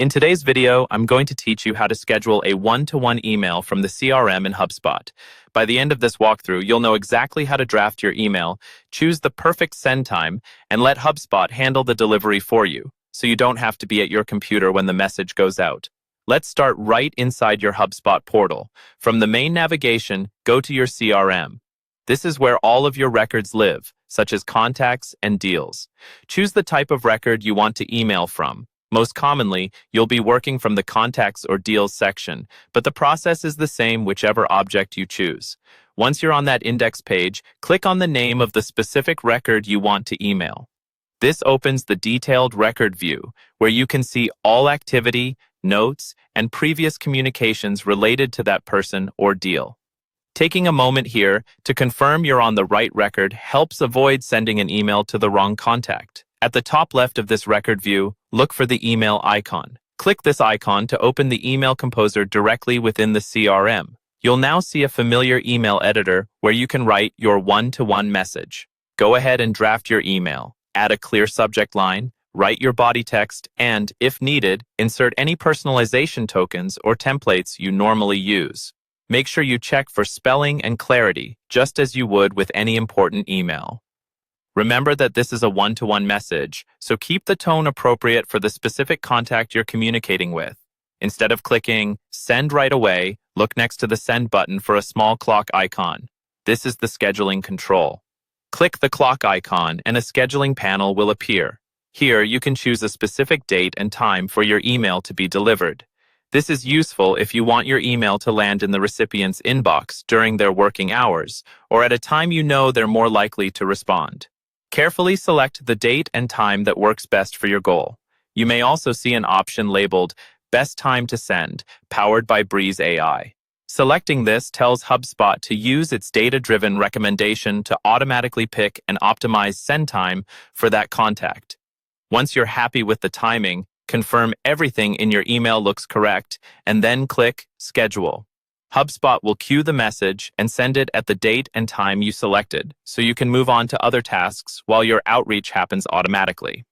In today's video, I'm going to teach you how to schedule a one-to-one email from the CRM in Hubspot. By the end of this walkthrough, you'll know exactly how to draft your email, choose the perfect send time, and let Hubspot handle the delivery for you, so you don't have to be at your computer when the message goes out. Let's start right inside your Hubspot portal. From the main navigation, go to your CRM. This is where all of your records live, such as contacts and deals. Choose the type of record you want to email from. Most commonly, you'll be working from the Contacts or Deals section, but the process is the same whichever object you choose. Once you're on that index page, click on the name of the specific record you want to email. This opens the detailed record view, where you can see all activity, notes, and previous communications related to that person or deal. Taking a moment here to confirm you're on the right record helps avoid sending an email to the wrong contact. At the top left of this record view, look for the email icon. Click this icon to open the email composer directly within the CRM. You'll now see a familiar email editor where you can write your one-to-one message. Go ahead and draft your email. Add a clear subject line, write your body text, and, if needed, insert any personalization tokens or templates you normally use. Make sure you check for spelling and clarity, just as you would with any important email. Remember that this is a one-to-one message, so keep the tone appropriate for the specific contact you're communicating with. Instead of clicking Send right away, look next to the Send button for a small clock icon. This is the scheduling control. Click the clock icon and a scheduling panel will appear. Here, you can choose a specific date and time for your email to be delivered. This is useful if you want your email to land in the recipient's inbox during their working hours or at a time you know they're more likely to respond. Carefully select the date and time that works best for your goal. You may also see an option labeled Best Time to Send, powered by Breeze AI. Selecting this tells HubSpot to use its data-driven recommendation to automatically pick and optimize send time for that contact. Once you're happy with the timing, confirm everything in your email looks correct, and then click Schedule. HubSpot will queue the message and send it at the date and time you selected, so you can move on to other tasks while your outreach happens automatically.